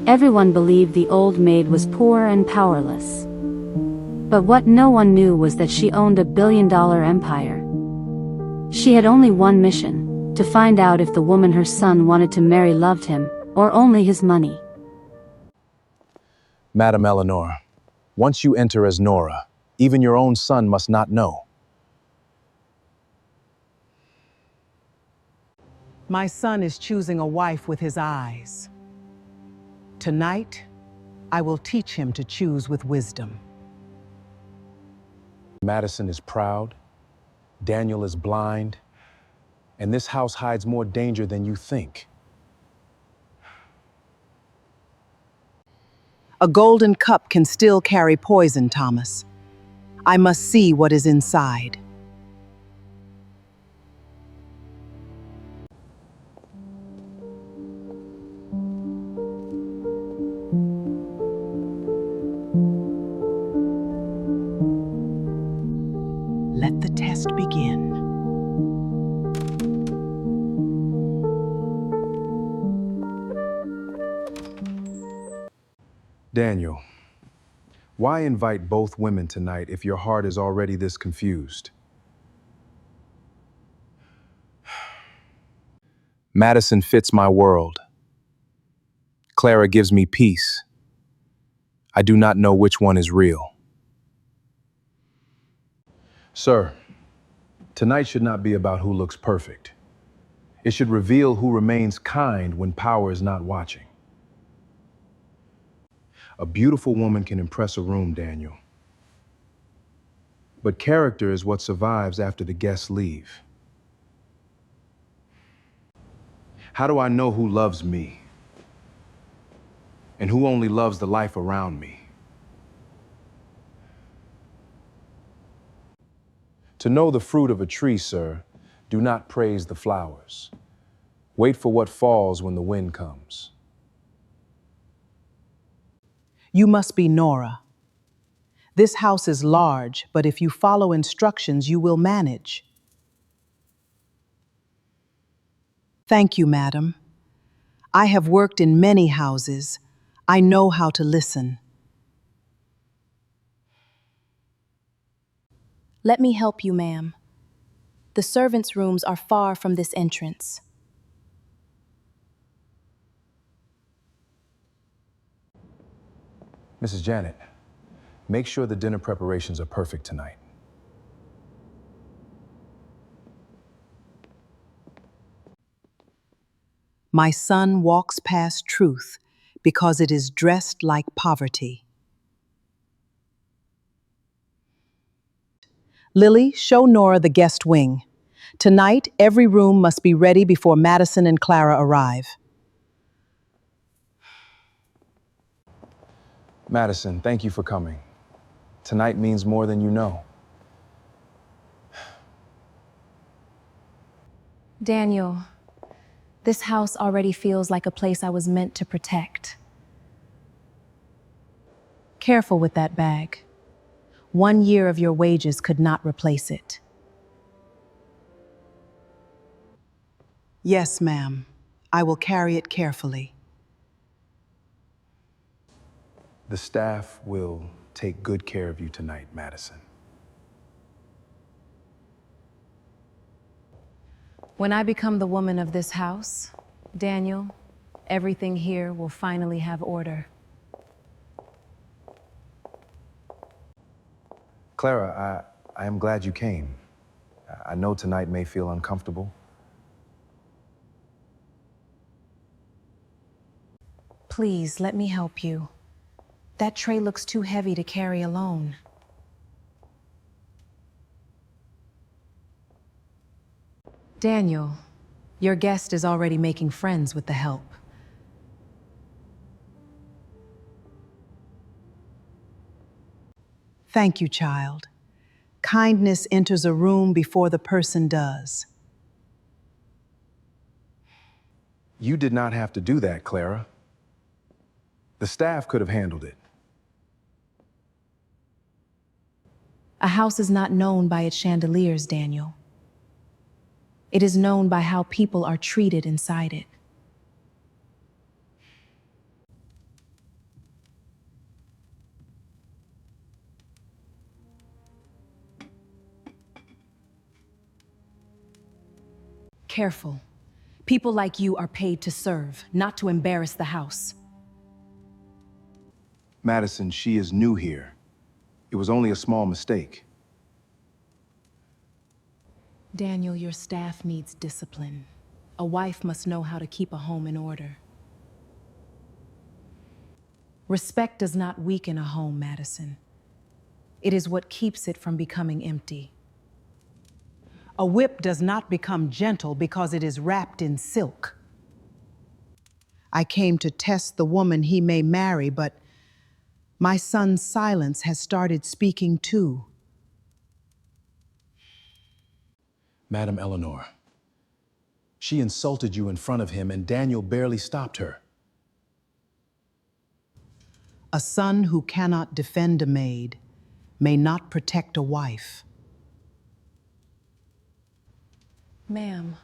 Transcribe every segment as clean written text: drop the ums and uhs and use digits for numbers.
Everyone believed the old maid was poor and powerless. But what no one knew was that she owned $1 billion empire. She had only one mission: to find out if the woman her son wanted to marry loved him, or only his money. Madam Eleanor, once you enter as Nora, even your own son must not know. My son is choosing a wife with his eyes. Tonight, I will teach him to choose with wisdom. Madison is proud, Daniel is blind, and this house hides more danger than you think. A golden cup can still carry poison, Thomas. I must see what is inside. Let the test begin. Daniel, why invite both women tonight if your heart is already this confused? Madison fits my world. Clara gives me peace. I do not know which one is real. Sir, tonight should not be about who looks perfect. It should reveal who remains kind when power is not watching. A beautiful woman can impress a room, Daniel. But character is what survives after the guests leave. How do I know who loves me? And who only loves the life around me? To know the fruit of a tree, sir, do not praise the flowers. Wait for what falls when the wind comes. You must be Nora. This house is large, but if you follow instructions, you will manage. Thank you, madam. I have worked in many houses. I know how to listen. Let me help you, ma'am. The servants' rooms are far from this entrance. Mrs. Janet, make sure the dinner preparations are perfect tonight. My son walks past truth because it is dressed like poverty. Lily, show Nora the guest wing. Tonight, every room must be ready before Madison and Clara arrive. Madison, thank you for coming. Tonight means more than you know. Daniel, this house already feels like a place I was meant to protect. Careful with that bag. 1 year of your wages could not replace it. Yes, ma'am. I will carry it carefully. The staff will take good care of you tonight, Madison. When I become the woman of this house, Daniel, everything here will finally have order. Clara, I am glad you came. I know tonight may feel uncomfortable. Please, let me help you. That tray looks too heavy to carry alone. Daniel, your guest is already making friends with the help. Thank you, child. Kindness enters a room before the person does. You did not have to do that, Clara. The staff could have handled it. A house is not known by its chandeliers, Daniel. It is known by how people are treated inside it. Careful. People like you are paid to serve, not to embarrass the house. Madison, she is new here. It was only a small mistake. Daniel, your staff needs discipline. A wife must know how to keep a home in order. Respect does not weaken a home, Madison. It is what keeps it from becoming empty. A whip does not become gentle because it is wrapped in silk. I came to test the woman he may marry, but my son's silence has started speaking too. Madam Eleanor, she insulted you in front of him and Daniel barely stopped her. A son who cannot defend a maid may not protect a wife. Ma'am,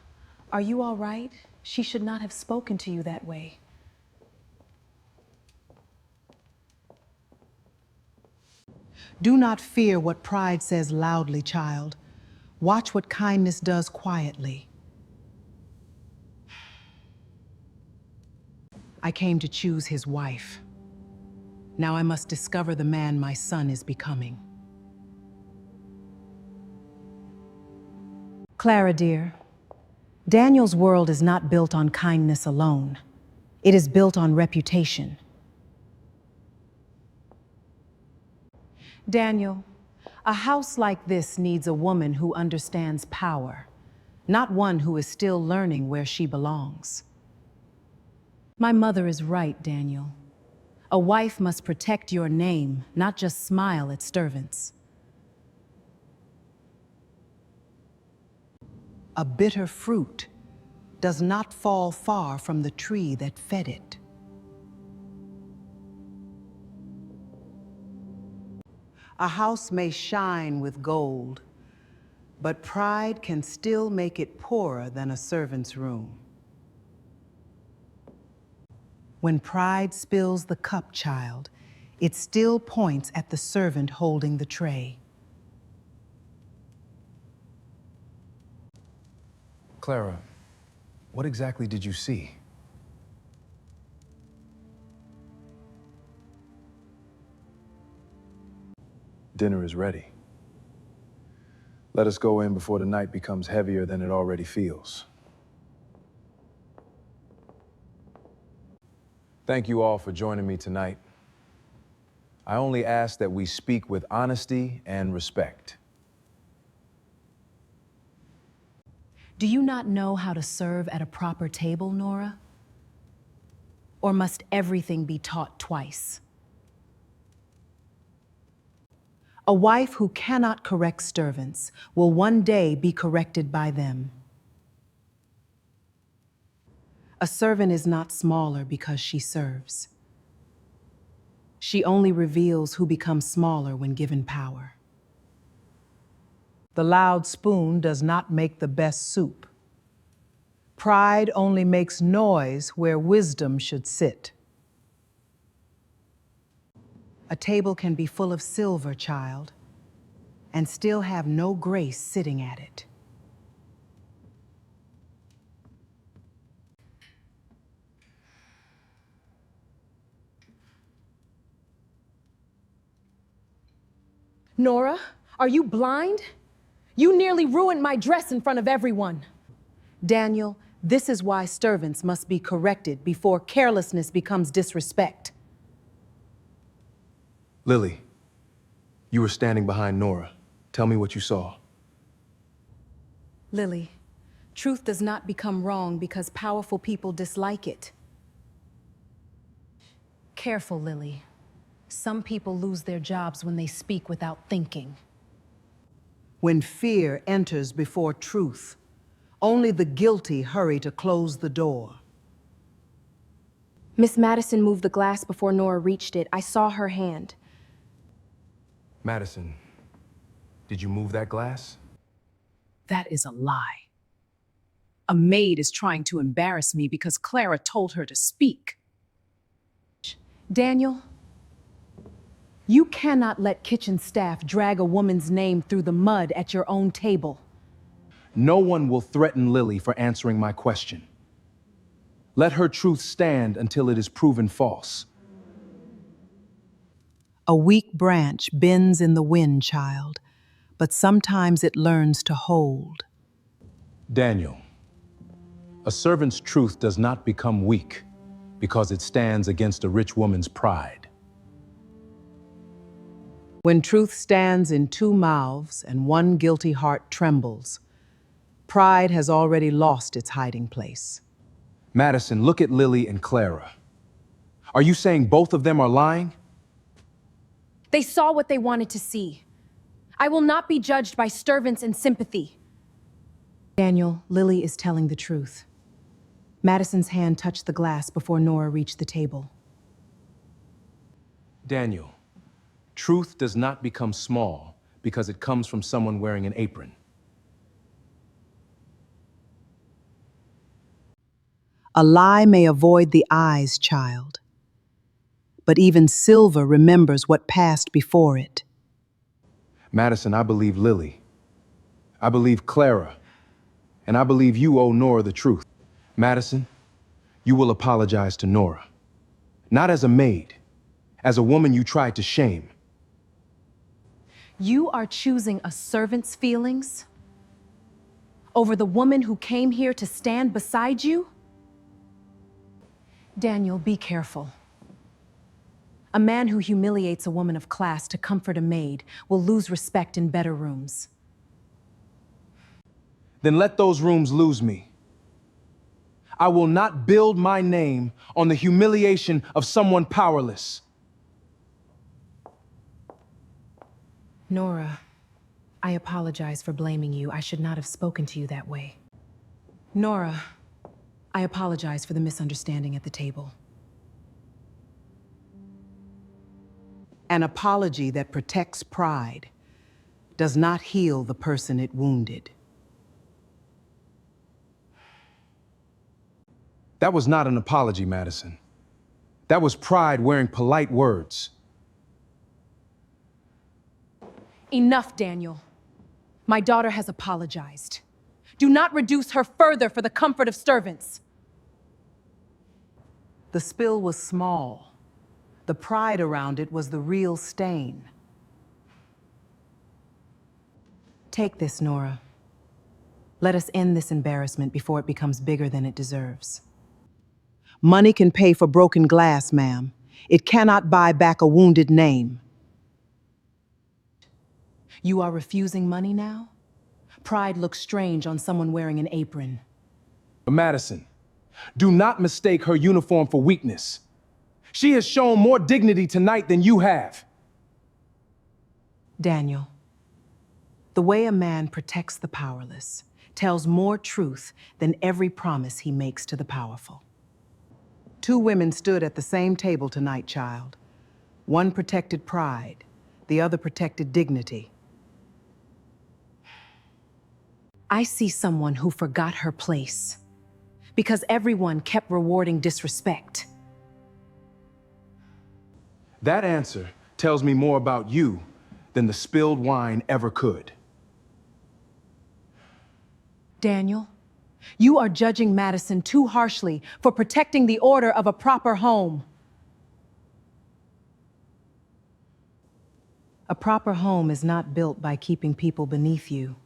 are you all right? She should not have spoken to you that way. Do not fear what pride says loudly, child. Watch what kindness does quietly. I came to choose his wife. Now I must discover the man my son is becoming. Clara, dear, Daniel's world is not built on kindness alone. It is built on reputation. Daniel, a house like this needs a woman who understands power, not one who is still learning where she belongs. My mother is right, Daniel. A wife must protect your name, not just smile at servants. A bitter fruit does not fall far from the tree that fed it. A house may shine with gold, but pride can still make it poorer than a servant's room. When pride spills the cup, child, it still points at the servant holding the tray. Clara, what exactly did you see? Dinner is ready. Let us go in before the night becomes heavier than it already feels. Thank you all for joining me tonight. I only ask that we speak with honesty and respect. Do you not know how to serve at a proper table, Nora? Or must everything be taught twice? A wife who cannot correct servants will one day be corrected by them. A servant is not smaller because she serves. She only reveals who becomes smaller when given power. The loud spoon does not make the best soup. Pride only makes noise where wisdom should sit. A table can be full of silver, child, and still have no grace sitting at it. Nora, are you blind? You nearly ruined my dress in front of everyone. Daniel, this is why servants must be corrected before carelessness becomes disrespect. Lily, you were standing behind Nora. Tell me what you saw. Lily, truth does not become wrong because powerful people dislike it. Careful, Lily. Some people lose their jobs when they speak without thinking. When fear enters before truth, only the guilty hurry to close the door. Miss Madison moved the glass before Nora reached it. I saw her hand. Madison, did you move that glass? That is a lie. A maid is trying to embarrass me because Clara told her to speak. Daniel, you cannot let kitchen staff drag a woman's name through the mud at your own table. No one will threaten Lily for answering my question. Let her truth stand until it is proven false. A weak branch bends in the wind, child, but sometimes it learns to hold. Daniel, a servant's truth does not become weak because it stands against a rich woman's pride. When truth stands in two mouths and one guilty heart trembles, pride has already lost its hiding place. Madison, look at Lily and Clara. Are you saying both of them are lying? They saw what they wanted to see. I will not be judged by servants and sympathy. Daniel, Lily is telling the truth. Madison's hand touched the glass before Nora reached the table. Daniel, truth does not become small because it comes from someone wearing an apron. A lie may avoid the eyes, child, but even silver remembers what passed before it. Madison, I believe Lily. I believe Clara. And I believe you owe Nora the truth. Madison, you will apologize to Nora. Not as a maid, as a woman you tried to shame. You are choosing a servant's feelings over the woman who came here to stand beside you? Daniel, be careful. A man who humiliates a woman of class to comfort a maid will lose respect in better rooms. Then let those rooms lose me. I will not build my name on the humiliation of someone powerless. Nora, I apologize for blaming you. I should not have spoken to you that way. Nora, I apologize for the misunderstanding at the table. An apology that protects pride does not heal the person it wounded. That was not an apology, Madison. That was pride wearing polite words. Enough, Daniel. My daughter has apologized. Do not reduce her further for the comfort of servants. The spill was small. The pride around it was the real stain. Take this, Nora. Let us end this embarrassment before it becomes bigger than it deserves. Money can pay for broken glass, ma'am. It cannot buy back a wounded name. You are refusing money now? Pride looks strange on someone wearing an apron. Madison, do not mistake her uniform for weakness. She has shown more dignity tonight than you have. Daniel, the way a man protects the powerless tells more truth than every promise he makes to the powerful. Two women stood at the same table tonight, child. One protected pride, the other protected dignity. I see someone who forgot her place because everyone kept rewarding disrespect. That answer tells me more about you than the spilled wine ever could. Daniel, you are judging Madison too harshly for protecting the order of a proper home. A proper home is not built by keeping people beneath you.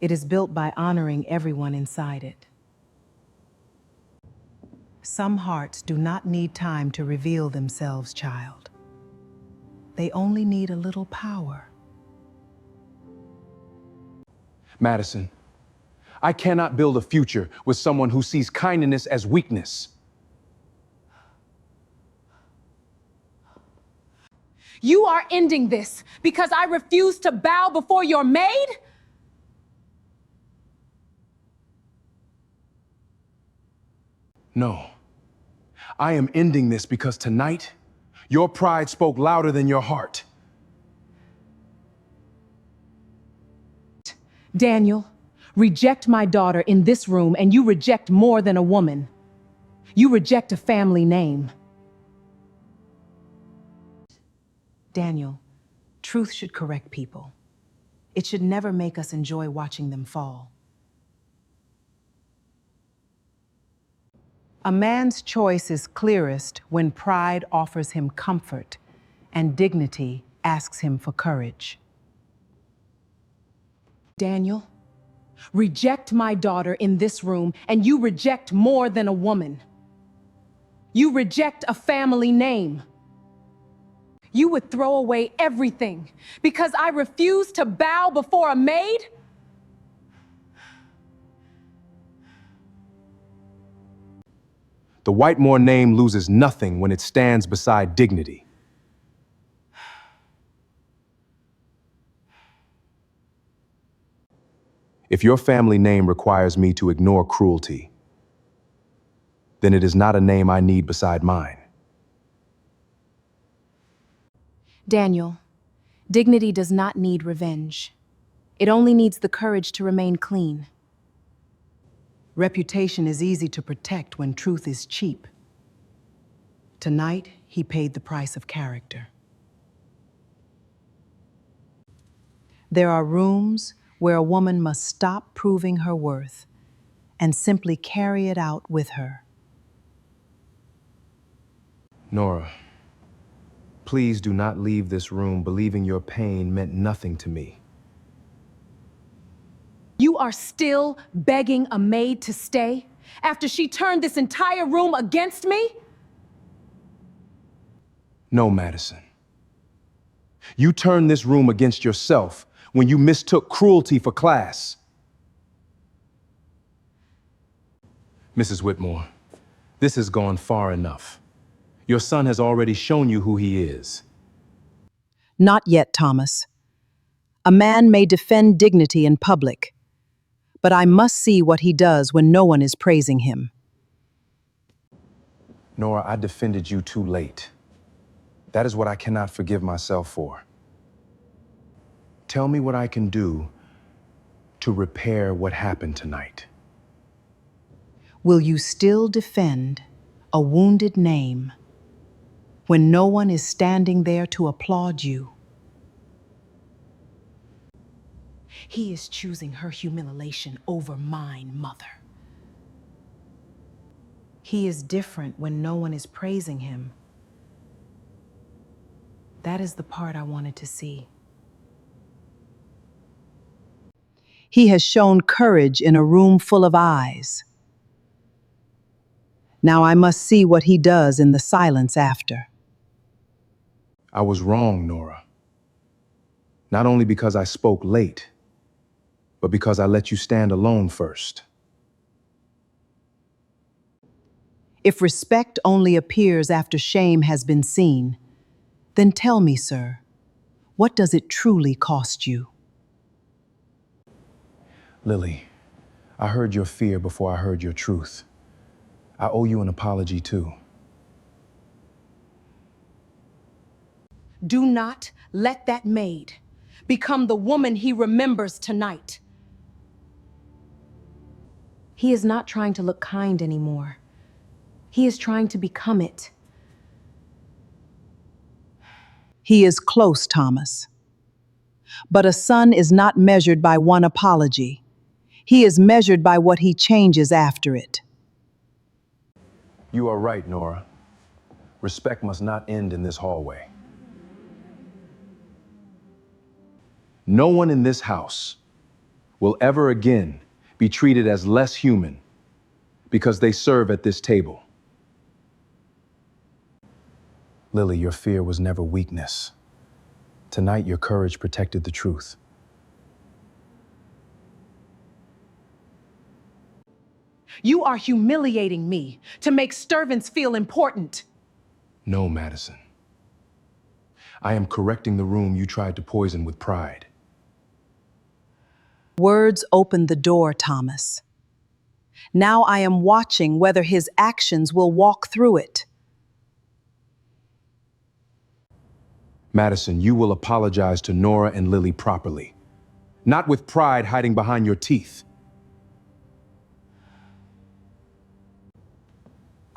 It is built by honoring everyone inside it. Some hearts do not need time to reveal themselves, child. They only need a little power. Madison, I cannot build a future with someone who sees kindness as weakness. You are ending this because I refuse to bow before your maid? No. I am ending this because tonight, your pride spoke louder than your heart. Daniel, reject my daughter in this room and you reject more than a woman. You reject a family name. Daniel, truth should correct people. It should never make us enjoy watching them fall. A man's choice is clearest when pride offers him comfort and dignity asks him for courage. Daniel, reject my daughter in this room, and you reject more than a woman. You reject a family name. You would throw away everything because I refuse to bow before a maid? The Whitmore name loses nothing when it stands beside dignity. If your family name requires me to ignore cruelty, then it is not a name I need beside mine. Daniel, dignity does not need revenge. It only needs the courage to remain clean. Reputation is easy to protect when truth is cheap. Tonight, he paid the price of character. There are rooms where a woman must stop proving her worth and simply carry it out with her. Nora, please do not leave this room believing your pain meant nothing to me. You are still begging a maid to stay after she turned this entire room against me? No, Madison. You turned this room against yourself when you mistook cruelty for class. Mrs. Whitmore, this has gone far enough. Your son has already shown you who he is. Not yet, Thomas. A man may defend dignity in public, but I must see what he does when no one is praising him. Nora, I defended you too late. That is what I cannot forgive myself for. Tell me what I can do to repair what happened tonight. Will you still defend a wounded name when no one is standing there to applaud you? He is choosing her humiliation over mine, Mother. He is different when no one is praising him. That is the part I wanted to see. He has shown courage in a room full of eyes. Now I must see what he does in the silence after. I was wrong, Nora. Not only because I spoke late, but because I let you stand alone first. If respect only appears after shame has been seen, then tell me, sir, what does it truly cost you? Lily, I heard your fear before I heard your truth. I owe you an apology, too. Do not let that maid become the woman he remembers tonight. He is not trying to look kind anymore. He is trying to become it. He is close, Thomas. But a son is not measured by one apology. He is measured by what he changes after it. You are right, Nora. Respect must not end in this hallway. No one in this house will ever again be treated as less human because they serve at this table. Lily, your fear was never weakness. Tonight, your courage protected the truth. You are humiliating me to make servants feel important. No, Madison. I am correcting the room you tried to poison with pride. Words opened the door, Thomas. Now I am watching whether his actions will walk through it. Madison, you will apologize to Nora and Lily properly, not with pride hiding behind your teeth.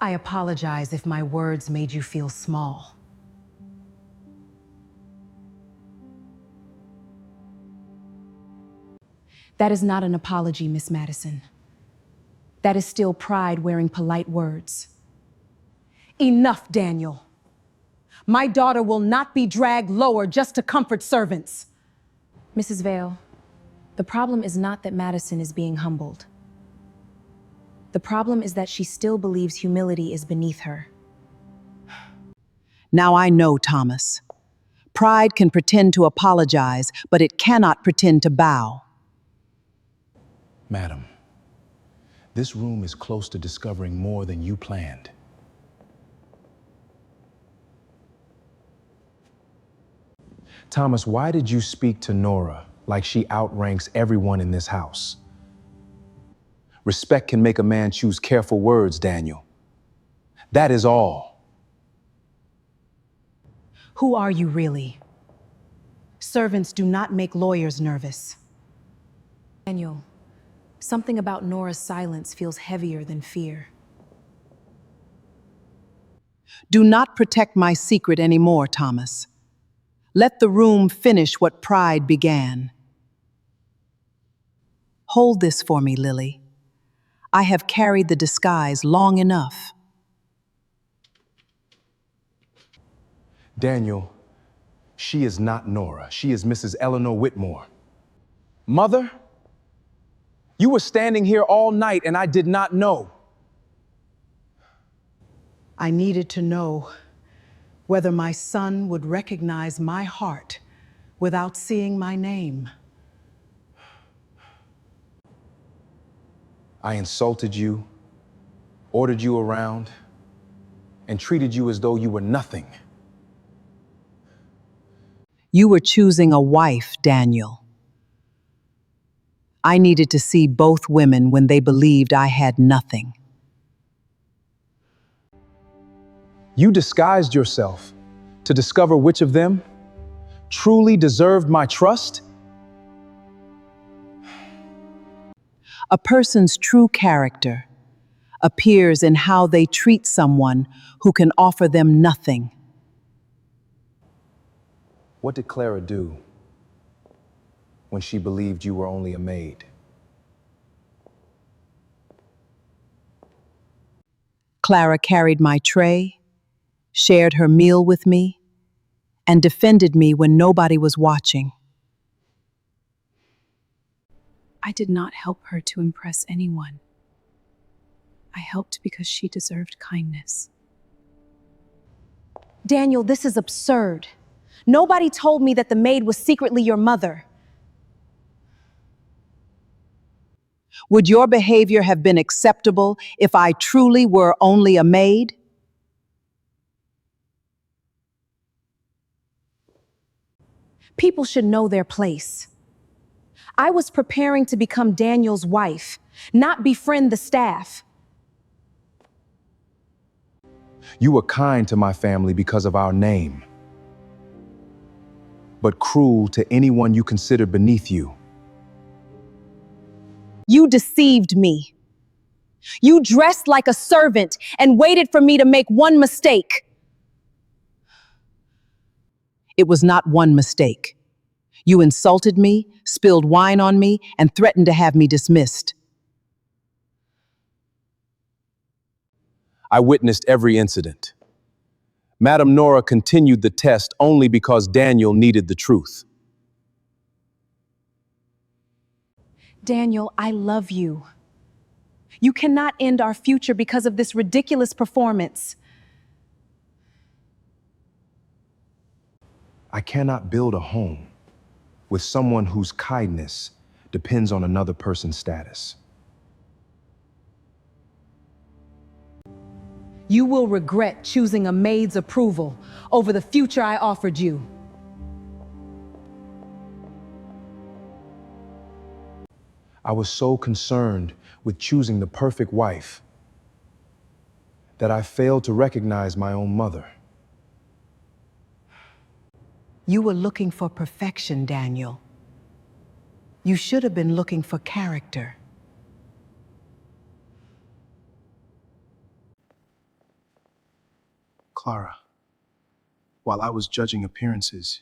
I apologize if my words made you feel small. That is not an apology, Miss Madison. That is still pride wearing polite words. Enough, Daniel. My daughter will not be dragged lower just to comfort servants. Mrs. Vale, the problem is not that Madison is being humbled. The problem is that she still believes humility is beneath her. Now I know, Thomas. Pride can pretend to apologize, but it cannot pretend to bow. Madam, this room is close to discovering more than you planned. Thomas, why did you speak to Nora like she outranks everyone in this house? Respect can make a man choose careful words, Daniel. That is all. Who are you really? Servants do not make lawyers nervous. Daniel, something about Nora's silence feels heavier than fear. Do not protect my secret anymore, Thomas. Let the room finish what pride began. Hold this for me, Lily. I have carried the disguise long enough. Daniel, she is not Nora. She is Mrs. Eleanor Whitmore. Mother, you were standing here all night and I did not know. I needed to know whether my son would recognize my heart without seeing my name. I insulted you, ordered you around, and treated you as though you were nothing. You were choosing a wife, Daniel. I needed to see both women when they believed I had nothing. You disguised yourself to discover which of them truly deserved my trust. A person's true character appears in how they treat someone who can offer them nothing. What did Clara do when she believed you were only a maid? Clara carried my tray, shared her meal with me, and defended me when nobody was watching. I did not help her to impress anyone. I helped because she deserved kindness. Daniel, this is absurd. Nobody told me that the maid was secretly your mother. Would your behavior have been acceptable if I truly were only a maid? People should know their place. I was preparing to become Daniel's wife, not befriend the staff. You were kind to my family because of our name, but cruel to anyone you considered beneath you. You deceived me. You dressed like a servant and waited for me to make one mistake. It was not one mistake. You insulted me, spilled wine on me, and threatened to have me dismissed. I witnessed every incident. Madam Nora continued the test only because Daniel needed the truth. Daniel, I love you. You cannot end our future because of this ridiculous performance. I cannot build a home with someone whose kindness depends on another person's status. You will regret choosing a maid's approval over the future I offered you. I was so concerned with choosing the perfect wife that I failed to recognize my own mother. You were looking for perfection, Daniel. You should have been looking for character. Clara, while I was judging appearances,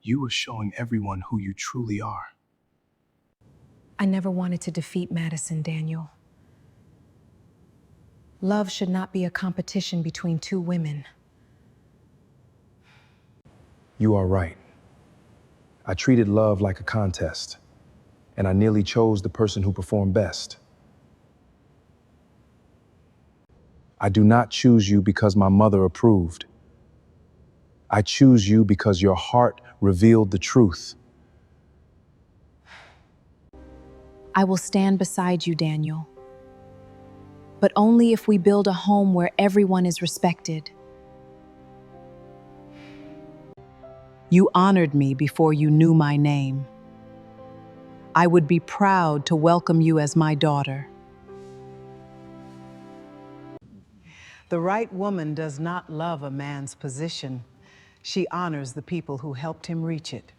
you were showing everyone who you truly are. I never wanted to defeat Madison, Daniel. Love should not be a competition between two women. You are right. I treated love like a contest, and I nearly chose the person who performed best. I do not choose you because my mother approved. I choose you because your heart revealed the truth. I will stand beside you, Daniel. But only if we build a home where everyone is respected. You honored me before you knew my name. I would be proud to welcome you as my daughter. The right woman does not love a man's position. She honors the people who helped him reach it.